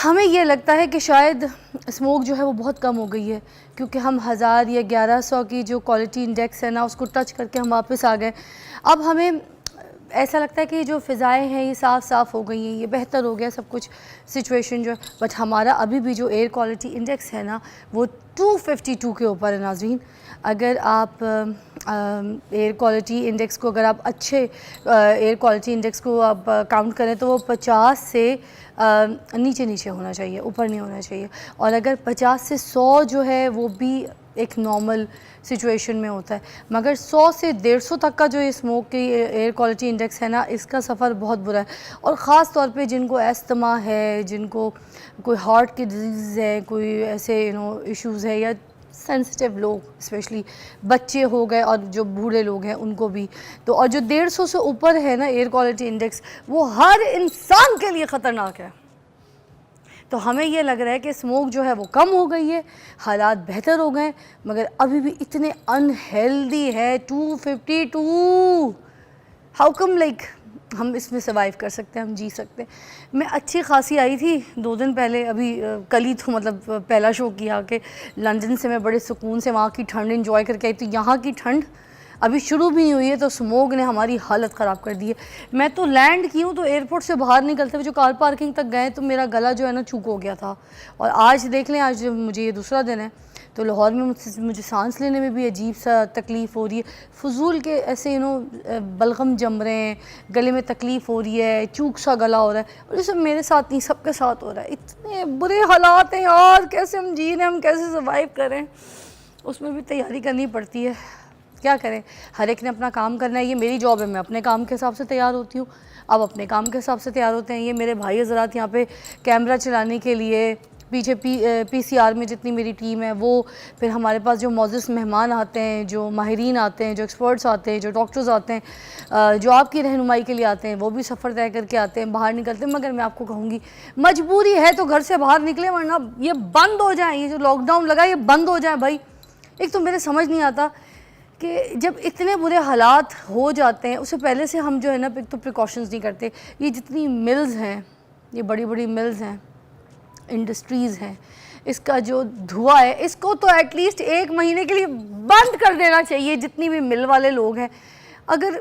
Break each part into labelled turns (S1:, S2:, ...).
S1: हमें ये लगता है कि शायद स्मोक जो है वो बहुत कम हो गई है, क्योंकि हम 1000 या 1100 की जो क्वालिटी इंडेक्स है ना उसको टच करके हम वापस आ गए। अब हमें ऐसा लगता है कि जो फ़िज़ाएँ हैं ये साफ़ हो गई हैं, ये बेहतर हो गया सब कुछ सिचुएशन जो है, बट हमारा अभी भी जो एयर क्वालिटी इंडेक्स है ना वो 252 के ऊपर है नाज़रीन। अगर आप एयर क्वालिटी इंडेक्स को, अगर आप अच्छे एयर क्वालिटी इंडेक्स को आप काउंट करें तो वो 50 से नीचे होना चाहिए, ऊपर नहीं होना चाहिए। और अगर 50 से 100 जो है वो भी एक नॉर्मल सिचुएशन में होता है, मगर 100 से 150 तक का जो ये स्मोक की एयर क्वालिटी इंडेक्स है ना इसका सफ़र बहुत बुरा है। और ख़ास तौर पे जिनको एस्थमा है, जिनको कोई हार्ट की डिजीज़ है, कोई ऐसे इश्यूज़ है, या सेंसिटिव लोग, स्पेशली बच्चे हो गए और जो बूढ़े लोग हैं उनको भी, तो और जो 150 से ऊपर है ना एयर क्वालिटी इंडेक्स, वो हर इंसान के लिए ख़तरनाक है। तो हमें ये लग रहा है कि स्मोक जो है वो कम हो गई है, हालात बेहतर हो गए, मगर अभी भी इतने अनहेल्दी है। 252 हाउ कम, लाइक हम इसमें सर्वाइव कर सकते हैं, हम जी सकते हैं। मैं अच्छी खासी आई थी 2 दिन पहले, अभी कल ही तो मतलब पहला शो किया कि लंदन से मैं बड़े सुकून से वहाँ की ठंड एंजॉय करके आई। तो यहाँ की ठंड अभी शुरू भी नहीं हुई है तो स्मोक ने हमारी हालत ख़राब कर दी है। मैं तो लैंड की हूँ तो एयरपोर्ट से बाहर निकलते हुए जो कार पार्किंग तक गए तो मेरा गला जो है ना चूक हो गया था। और आज देख लें, आज मुझे ये दूसरा दिन है तो लाहौर में मुझे सांस लेने में भी अजीब सा तकलीफ़ हो रही है। फजूल के ऐसे बलगम जम रहे हैं, गले में तकलीफ़ हो रही है, चूक सा गला हो रहा है। और ये सब मेरे साथ नहीं, सबके साथ हो रहा है। इतने बुरे हालात हैं यार, कैसे हम जी रहे हैं, हम कैसे सर्वाइव करें, उसमें भी तैयारी करनी पड़ती है। क्या करें, हर एक ने अपना काम करना है। ये मेरी जॉब है, मैं अपने काम के हिसाब से तैयार होती हूँ, अब अपने काम के हिसाब से तैयार होते हैं। ये मेरे भाई हज़रात यहाँ पे कैमरा चलाने के लिए, पीछे पीसीआर में जितनी मेरी टीम है वो, फिर हमारे पास जो मौजूद मेहमान आते हैं, जो माहिरीन आते हैं, जो एक्सपर्ट्स आते हैं, जो डॉक्टर्स आते हैं, जो आपकी रहनुमाई के लिए आते हैं, वो भी सफ़र तय करके आते हैं, बाहर निकलते हैं। मगर मैं आपको कहूँगी मजबूरी है तो घर से बाहर निकले, वरना ये बंद हो जाए, ये जो लॉकडाउन लगा ये बंद हो जाए भाई। एक तो मेरे समझ नहीं आता कि जब इतने बुरे हालात हो जाते हैं उससे पहले से हम जो है ना तो प्रिकॉशंस नहीं करते। ये जितनी मिल्स हैं, ये बड़ी बड़ी मिल्स हैं, इंडस्ट्रीज़ हैं, इसका जो धुआं है इसको तो एटलीस्ट 1 महीने के लिए बंद कर देना चाहिए, जितनी भी मिल वाले लोग हैं। अगर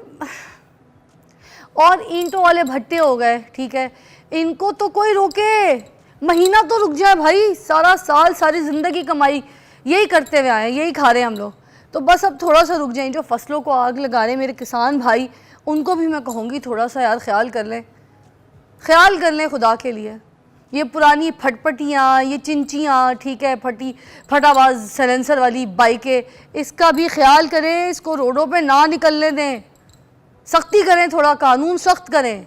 S1: और ईंटों वाले भट्टे हो गए, ठीक है, इनको तो कोई रोके, महीना तो रुक जाए भाई। सारा साल सारी ज़िंदगी कमाई यही करते हुए आए, यही खा रहे हैं हम लोग, तो बस अब थोड़ा सा रुक जाएं। जो फसलों को आग लगा रहे हैं मेरे किसान भाई, उनको भी मैं कहूँगी थोड़ा सा यार ख्याल कर लें खुदा के लिए। ये पुरानी फटपटियाँ, ये चिंचियाँ, ठीक है, फटाबाज सलेंसर वाली बाइकें, इसका भी ख्याल करें, इसको रोडों पे ना निकलने दें, सख्ती करें, थोड़ा कानून सख्त करें।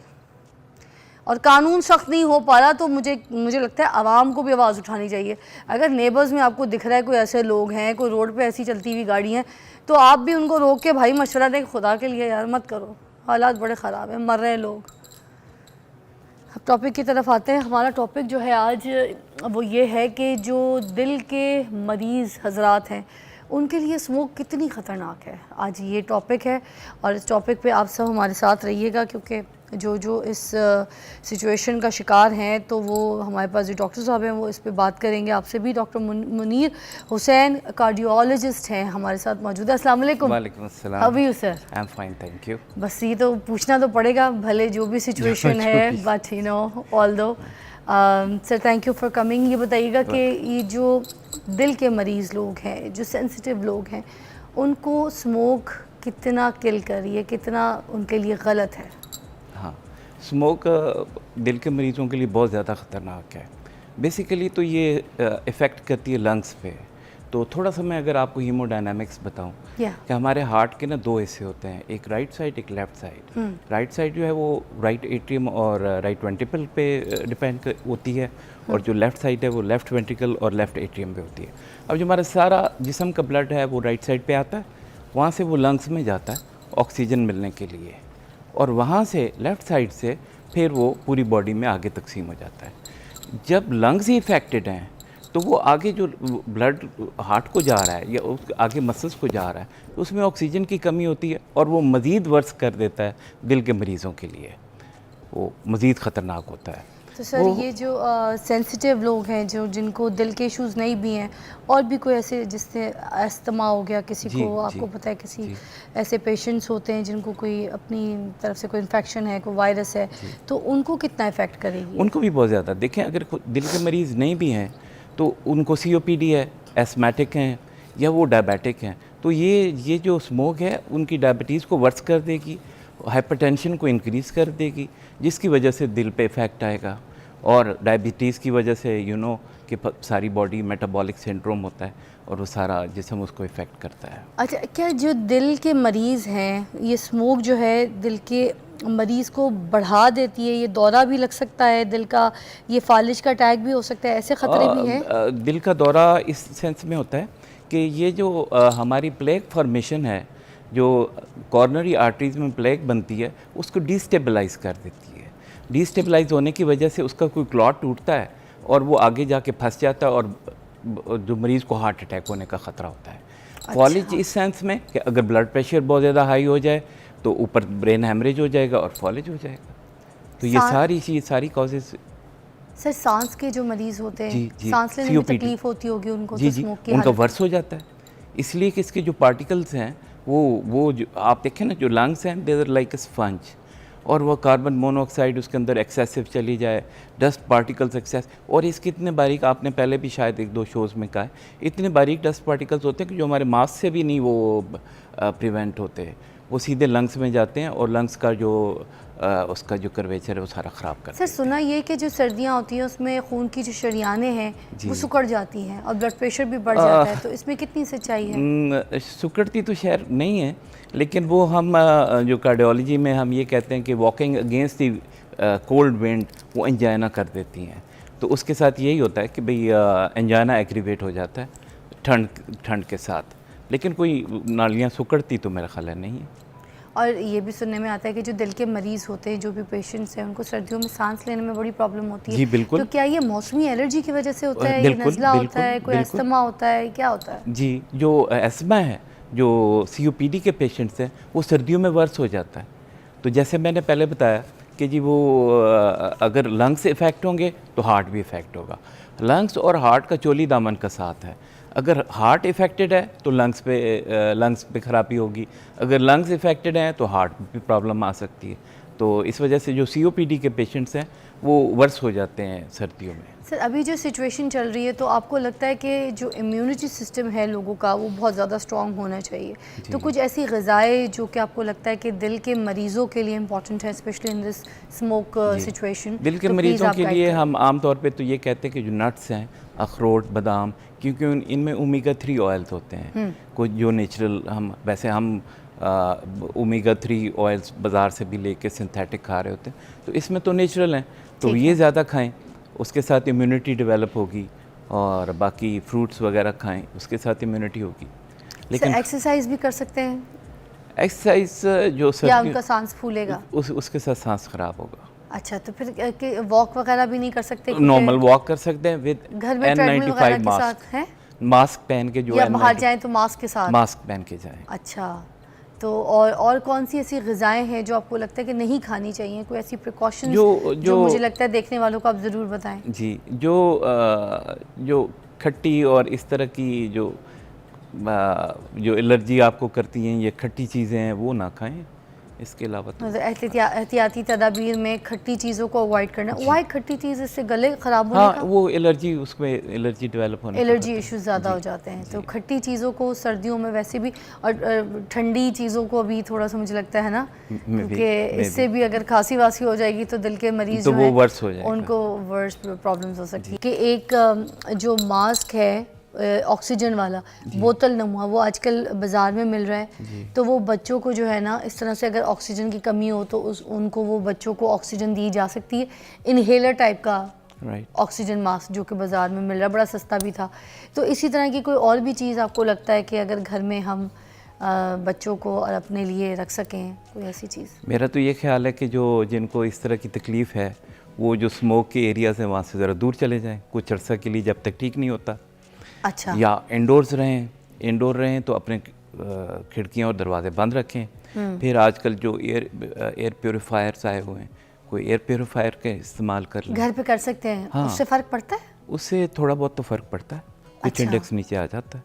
S1: और कानून सख्त नहीं हो पा रहा तो मुझे लगता है आवाम को भी आवाज़ उठानी चाहिए। अगर नेबर्स में आपको दिख रहा है कोई ऐसे लोग हैं, कोई रोड पे ऐसी चलती हुई गाड़ी हैं, तो आप भी उनको रोक के भाई मशवरा दें, खुदा के लिए यार मत करो, हालात बड़े ख़राब हैं, मर रहे हैं लोग। अब टॉपिक की तरफ आते हैं। हमारा टॉपिक जो है आज वो ये है कि जो दिल के मरीज़ हजरात हैं उनके लिए स्मोक कितनी ख़तरनाक है, आज ये टॉपिक है। और इस टॉपिक पे आप सब हमारे साथ रहिएगा, क्योंकि जो इस सिचुएशन का शिकार हैं तो वो हमारे पास जो डॉक्टर साहब हैं वो इस पे बात करेंगे। आपसे भी डॉक्टर मुनीर हुसैन कार्डियोलॉजिस्ट हैं हमारे साथ मौजूद है। अस्सलाम वालेकुम।
S2: वालेकुम अस्सलाम।
S1: How are you sir?
S2: I am fine, thank you.
S1: बस ये तो पूछना तो पड़ेगा, भले जो भी सिचुएशन है, but although sir thank you for coming. ये बताइएगा कि ये जो दिल के मरीज़ लोग हैं, जो सेंसिटिव लोग हैं, उनको स्मोक कितना किल कर रही है, कितना उनके लिए गलत है?
S2: हाँ, स्मोक दिल के मरीज़ों के लिए बहुत ज़्यादा ख़तरनाक है। बेसिकली तो ये इफ़ेक्ट करती है लंग्स पे। तो थोड़ा सा मैं अगर आपको हीमोडायनामिक्स बताऊं कि हमारे हार्ट के ना 2 हिस्से होते हैं, एक राइट साइड, एक लेफ़्ट साइड। राइट साइड जो है वो राइट एट्रियम और राइट वेंट्रिकल पे डिपेंड होती है, और जो लेफ़्ट साइड है वो लेफ़्ट वेंट्रिकल और लेफ़्ट एट्रियम पे होती है। अब जो हमारा सारा जिस्म का ब्लड है वो राइट साइड पे आता है, वहाँ से वो लंग्स में जाता है ऑक्सीजन मिलने के लिए, और वहाँ से लेफ़्ट साइड से फिर वो पूरी बॉडी में आगे तकसीम हो जाता है। जब लंग्स ही इफ़ेक्टेड हैं तो वो आगे जो ब्लड हार्ट को जा रहा है या उस आगे मसल्स को जा रहा है, तो उसमें ऑक्सीजन की कमी होती है और वो मज़ीद वर्स कर देता है दिल के मरीज़ों के लिए, वो मज़ीद ख़तरनाक होता है।
S1: तो सर ये जो सेंसिटिव लोग हैं जो जिनको दिल के इश्यूज नहीं भी हैं और भी कोई ऐसे जिससे अस्थमा हो गया किसी
S2: जी,
S1: को, आपको
S2: जी,
S1: पता है किसी
S2: जी।
S1: ऐसे पेशेंट्स होते हैं जिनको कोई अपनी तरफ से कोई इन्फेक्शन है, कोई वायरस है, तो उनको कितना इफेक्ट करेगी?
S2: उनको भी बहुत ज़्यादा। देखें, अगर दिल के मरीज़ नहीं भी हैं तो उनको COPD है, एस्थमेटिक हैं या वो डायबिटिक हैं, तो ये जो स्मोक है उनकी डायबिटीज़ को वर्स कर देगी, हाइपरटेंशन को इंक्रीज़ कर देगी, जिसकी वजह से दिल पे इफ़ेक्ट आएगा। और डायबिटीज़ की वजह से कि सारी बॉडी मेटाबॉलिक सिंड्रोम होता है और वो सारा जिस्म उसको इफ़ेक्ट करता है।
S1: अच्छा, क्या जो दिल के मरीज़ हैं, ये स्मोक जो है दिल के मरीज़ को बढ़ा देती है? ये दौरा भी लग सकता है दिल का, ये फालिज का अटैक भी हो सकता है, ऐसे ख़तरे भी हैं?
S2: दिल का दौरा इस सेंस में होता है कि ये जो हमारी प्लेक फॉर्मेशन है, जो कॉर्नरी आर्टरीज में प्लेक बनती है, उसको डिस्टेबलाइज कर देती है। डिस्टेबलाइज होने की वजह से उसका कोई क्लॉट टूटता है और वो आगे जाके फंस जाता है और जो मरीज़ को हार्ट अटैक होने का ख़तरा होता है। फॉलिज इस सेंस में कि अगर ब्लड प्रेशर बहुत ज़्यादा हाई हो जाए तो ऊपर ब्रेन हैमरेज हो जाएगा और फॉलिज हो जाएगा। तो ये सारी कॉजेज़।
S1: सर सांस के जो मरीज़ होते हैं,
S2: जी, जी,
S1: सांस लेने में
S2: COPD।
S1: तकलीफ होती होगी उनको,
S2: जी,
S1: तो
S2: जी,
S1: स्मोक की
S2: उनका
S1: हालत
S2: वर्स हो जाता है। इसलिए कि इसके जो पार्टिकल्स हैं वो जो आप देखें ना, जो लंग्स हैं they are like a sponge, और वो कार्बन मोनोऑक्साइड उसके अंदर एक्सेसिव चली जाए, डस्ट पार्टिकल्स एक्सेस, और इसके इतने बारीक, आपने पहले भी शायद 1-2 शोज़ में कहा है, इतने बारीक डस्ट पार्टिकल्स होते हैं कि जो हमारे मास्क से भी नहीं वो प्रिवेंट होते, वो सीधे लंग्स में जाते हैं और लंग्स का जो उसका जो कर्वेचर है वो सारा ख़राब कर देते हैं।
S1: सर सुना ये कि जो सर्दियाँ होती हैं उसमें खून की जो शरियानें हैं वो सिकुड़ जाती हैं और ब्लड प्रेशर भी बढ़ जाता है, तो इसमें कितनी सच्चाई है?
S2: सिकुड़ती तो खैर नहीं है, लेकिन वो हम जो कार्डियोलॉजी में हम ये कहते हैं कि walking against the cold wind वो एंजाइना कर देती हैं। तो उसके साथ यही होता है कि भाई एंजाइना एग्रीवेट हो जाता है ठंड के साथ, लेकिन कोई नालियाँ सिकुड़ती तो मेरा ख्याल है नहीं है।
S1: और ये भी सुनने में आता है कि जो दिल के मरीज़ होते हैं, जो भी पेशेंट्स हैं, उनको सर्दियों में सांस लेने में बड़ी प्रॉब्लम होती है।
S2: जी बिल्कुल।
S1: तो क्या ये मौसमी एलर्जी की वजह से होता है, ये
S2: बिल्कुल,
S1: नज़ला होता
S2: बिल्कुल,
S1: है, कोई
S2: बिल्कुल।
S1: अस्थमा होता है, क्या होता है?
S2: जी, जो अस्थमा है, जो COPD के पेशेंट्स हैं, वो सर्दियों में वर्स हो जाता है। तो जैसे मैंने पहले बताया कि जी वो अगर लंग्स इफ़ेक्ट होंगे तो हार्ट भी इफ़ेक्ट होगा। लंग्स और हार्ट का चोली दामन का साथ है। अगर हार्ट इफ़ेक्टेड है तो लंग्स पे ख़राबी होगी, अगर लंग्स इफ़ेक्टेड हैं तो हार्ट पे प्रॉब्लम आ सकती है। तो इस वजह से जो COPD के पेशेंट्स हैं वो वर्स हो जाते हैं सर्दियों में।
S1: सर अभी जो सिचुएशन चल रही है, तो आपको लगता है कि जो इम्यूनिटी सिस्टम है लोगों का वो बहुत ज़्यादा स्ट्रॉन्ग होना चाहिए, तो कुछ ऐसी ग़िज़ाएँ जो कि आपको लगता है कि दिल के मरीज़ों के लिए इम्पॉर्टेंट है, specially in this smoke situation?
S2: दिल के मरीज़ों के लिए हम आम तौर पे तो ये कहते हैं कि जो नट्स हैं, अखरोट, बादाम, क्योंकि इनमें ओमेगा 3 ऑयल्स होते हैं, कुछ जो नेचुरल, हम ओमेगा 3 ऑयल्स बाज़ार से भी लेके सिंथेटिक खा रहे होते हैं, तो इसमें तो नेचुरल हैं, तो ये ज़्यादा खाएं, उसके साथ इम्यूनिटी डेवलप होगी। और बाकी फ्रूट्स वगैरह खाएं, उसके साथ इम्यूनिटी होगी। लेकिन
S1: एक्सरसाइज भी कर सकते हैं
S2: एक्सरसाइज जो
S1: या उनका सांस फूलेगा?
S2: उसके साथ सांस ख़राब होगा।
S1: अच्छा, तो फिर वॉक वगैरह भी नहीं कर सकते?
S2: नॉर्मल वॉक कर सकते हैं विद
S1: घर में ट्रेडमिल वगैरह के साथ है,
S2: मास्क पहन के, जो
S1: या बाहर जाएं तो मास्क के साथ?
S2: मास्क पहन के जाएं।
S1: अच्छा, तो और कौन सी ऐसी ग़िज़ाएँ हैं जो आपको लगता है कि नहीं खानी चाहिए? कोई ऐसी प्रिकॉशंस जो मुझे लगता है देखने वालों को आप ज़रूर बताएं।
S2: जी, जो खट्टी और इस तरह की जो एलर्जी आपको करती हैं, ये खट्टी चीज़ें हैं, वो ना खाएं। इसके अलावा तो
S1: एहतियाती तदाबीर में खट्टी चीज़ों को अवॉइड करना। वाई खट्टी चीज़, इससे गले ख़राब होने का?
S2: वो एलर्जी, उसमें एलर्जी डेवलप होने,
S1: एलर्जी इश्यूज ज़्यादा हो जाते हैं। तो खट्टी चीज़ों को सर्दियों में वैसे भी, और ठंडी चीज़ों को भी थोड़ा सा मुझे लगता है ना, क्योंकि इससे भी अगर खांसी वासी हो जाएगी तो दिल के मरीज़
S2: तो
S1: जो
S2: वो
S1: हैं
S2: वर्स हो जाएगा,
S1: उनको वर्स प्रॉब्लम्स हो सकती है। कि एक जो मास्क है ऑक्सीजन वाला बोतल नुमा, वो आजकल बाज़ार में मिल रहा है, तो वो बच्चों को जो है ना, इस तरह से अगर ऑक्सीजन की कमी हो तो उनको वो बच्चों को ऑक्सीजन दी जा सकती है। इनहेलर टाइप का ऑक्सीजन मास्क जो कि बाज़ार में मिल रहा है, बड़ा सस्ता भी था। तो इसी तरह की कोई और भी चीज़ आपको लगता है कि अगर घर में हम बच्चों को और अपने लिए रख सकें, कोई ऐसी चीज़?
S2: मेरा तो ये ख्याल है कि जिनको इस तरह की तकलीफ़ है, वो जो स्मोक के एरियाज़ हैं वहाँ से ज़रा दूर चले जाएँ कुछ अर्सा के लिए, जब तक ठीक नहीं होता।
S1: अच्छा,
S2: या इंडोर रहें तो अपने खिड़कियाँ और दरवाजे बंद रखें। फिर आजकल जो एयर प्योरीफायर्स आए हुए हैं कोई एयर प्योरीफायर का इस्तेमाल कर लें।
S1: घर पे कर सकते हैं?
S2: हाँ।
S1: उससे फ़र्क पड़ता है?
S2: उससे थोड़ा बहुत तो फ़र्क पड़ता है, कुछ
S1: अच्छा।
S2: इंडेक्स नीचे आ जाता है।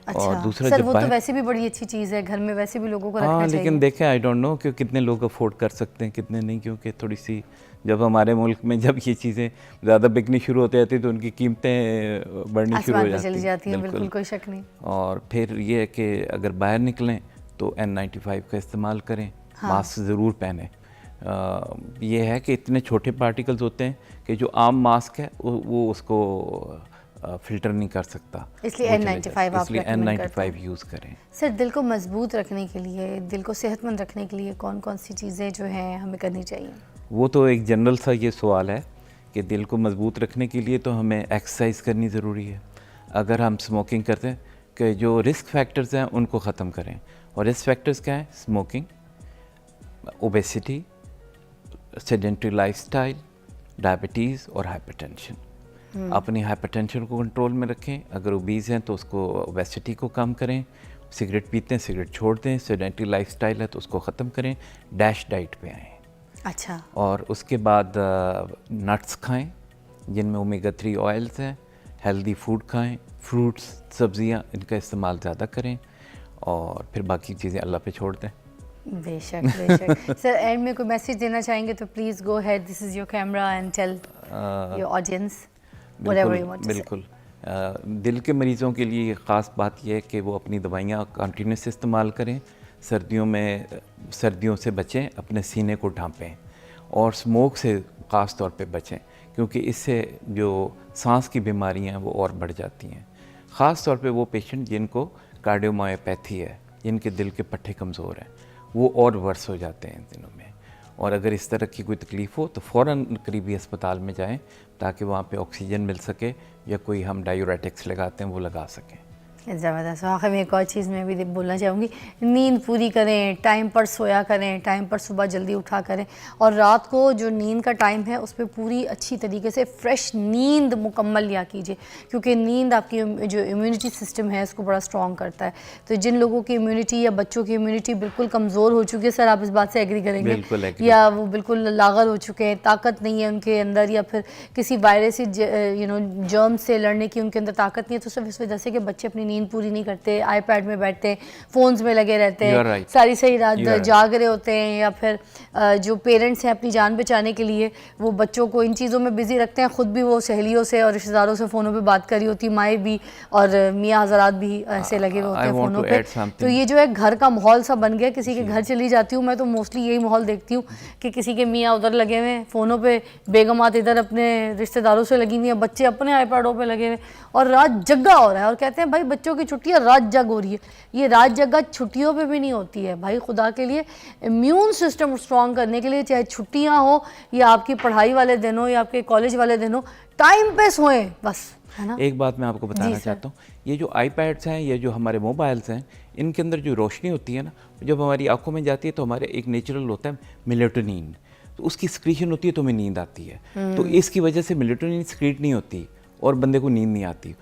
S1: अच्छा
S2: और दूसरा
S1: सर,
S2: जब
S1: वो तो वैसे भी बड़ी अच्छी चीज़ है, घर में वैसे भी लोगों को रखना
S2: हाँ,
S1: चाहिए।
S2: लेकिन देखें आई डोंट नो कि कितने लोग अफोर्ड कर सकते हैं कितने नहीं, क्योंकि थोड़ी सी जब हमारे मुल्क में जब ये चीज़ें ज़्यादा बिकनी शुरू होती जाती तो उनकी कीमतें बढ़नी शुरू हो
S1: आसमान पे चली जाती हैं, बिल्कुल कोई शक नहीं।
S2: और फिर ये है कि अगर बाहर निकलें तो N95 का इस्तेमाल करें, मास्क ज़रूर पहने। ये है कि इतने छोटे पार्टिकल्स होते हैं कि जो आम मास्क है वो उसको फ़िल्टर नहीं कर सकता,
S1: इसलिए N95 आप recommend करते हैं।
S2: N95 यूज़ करें।
S1: सर, दिल को मजबूत रखने के लिए, दिल को सेहतमंद रखने के लिए कौन कौन सी चीज़ें जो हैं हमें करनी चाहिए?
S2: वो तो एक जनरल सा ये सवाल है कि दिल को मजबूत रखने के लिए तो हमें एक्सरसाइज करनी ज़रूरी है। अगर हम स्मोकिंग करते हैं कि जो रिस्क फैक्टर्स हैं उनको ख़त्म करें, और रिस्क फैक्टर्स क्या हैं? Smoking, obesity, sedentary lifestyle, diabetes और हाइपरटेंशन। अपनी हाइपरटेंशन को कंट्रोल में रखें, अगर ओबीज़ हैं तो उसको ओबेसिटी को कम करें, सिगरेट पीते हैं सिगरेट छोड़ दें, सेडेंटरी लाइफस्टाइल है तो उसको ख़त्म करें, डैश डाइट पे आएँ।
S1: अच्छा।
S2: और उसके बाद नट्स खाएं जिनमें ओमेगा 3 ऑयल्स हैं, हेल्दी फूड खाएं, फ्रूट्स, सब्जियां, इनका इस्तेमाल ज़्यादा करें, और फिर बाकी चीज़ें अल्लाह पे छोड़ दें।
S1: बेशक बेशक। सर, एंड में कोई मैसेज देना चाहेंगे तो please go ahead, this is your camera and tell your audience whatever you want to say.
S2: बिल्कुल। दिल के मरीज़ों के लिए ख़ास बात यह है कि वो अपनी दवाइयाँ कंटिन्यूस इस्तेमाल करें, सर्दियों से बचें, अपने सीने को ढांपें, और स्मोक से ख़ास तौर पे बचें, क्योंकि इससे जो सांस की बीमारियां हैं वो और बढ़ जाती हैं। ख़ास तौर पे वो पेशेंट जिनको कार्डियोमायोपैथी है, जिनके दिल के पट्टे कमज़ोर हैं, वो और वर्स हो जाते हैं इन दिनों में। और अगर इस तरह की कोई तकलीफ़ हो तो फ़ौरन करीबी अस्पताल में जाएं, ताकि वहाँ पे ऑक्सीजन मिल सके, या कोई हम डायूरेटिक्स लगाते हैं वो लगा सकें।
S1: ज़बरदस्त। आखिर में एक और चीज़ मैं भी बोलना चाहूँगी, नींद पूरी करें, टाइम पर सोया करें, टाइम पर सुबह जल्दी उठा करें, और रात को जो नींद का टाइम है उस पर पूरी अच्छी तरीके से फ्रेश नींद मुकम्मल लिया कीजिए, क्योंकि नींद आपकी जो इम्यूनिटी सिस्टम है उसको बड़ा स्ट्रॉन्ग करता है। तो जिन लोगों की इम्यूनिटी या बच्चों की इम्यूनिटी बिल्कुल कमज़ोर हो चुकी है, सर आप इस बात से एग्री करेंगे?
S2: बिल्कुल एग्री।
S1: या वो बिल्कुल लागर हो चुके हैं, ताकत नहीं है उनके अंदर, या फिर किसी वायरस जर्म से लड़ने की उनके अंदर ताकत नहीं है, तो सिर्फ इस वजह से कि बच्चे अपनी नींद पूरी नहीं करते, आईपैड में बैठते हैं, फ़ोन्स में लगे रहते हैं,
S2: right.
S1: सारी रात जाग रहे होते हैं, या फिर जो पेरेंट्स हैं अपनी जान बचाने के लिए वो बच्चों को इन चीज़ों में बिज़ी रखते हैं, ख़ुद भी वो सहेलियों से और रिश्तेदारों से फ़ोनों पे बात कर रही होती, माएँ भी और मियाँ हज़रात भी ऐसे लगे हुए होते हैं फ़ोनों पे। तो ये जो है घर का माहौल सा बन गया, किसी के घर चली जाती हूँ मैं तो मोस्टली यही माहौल देखती हूँ कि किसी के मियाँ उधर लगे हुए हैं फ़ोनों पे, बेगमात इधर अपने रिश्तेदारों से लगी हुई हैं, बच्चे अपने आईपैडों पे लगे हुए, और रात जग्गा हो रहा है। और कहते हैं भाई बच्चों की छुट्टियाँ रात जग हो रही है, ये रात जगह छुट्टियों पे भी नहीं होती है भाई। खुदा के लिए इम्यून सिस्टम स्ट्रॉन्ग करने के लिए, चाहे छुट्टियाँ हो या आपकी पढ़ाई वाले दिन हो या आपके कॉलेज वाले दिन हो, टाइम पे सोएं बस, है ना।
S2: एक बात मैं आपको बताना चाहता हूँ, ये जो आईपैड्स हैं, ये जो हमारे मोबाइल्स हैं, इनके अंदर जो रोशनी होती है ना, जब हमारी आंखों में जाती है तो हमारे एक नेचुरल होता है मेलेटोनिन, तो उसकी सिक्रीशन होती है तो हमें नींद आती है। तो इसकी वजह से मेलेटोनिन सिक्रीट नहीं होती और बंदे को नींद नहीं आती।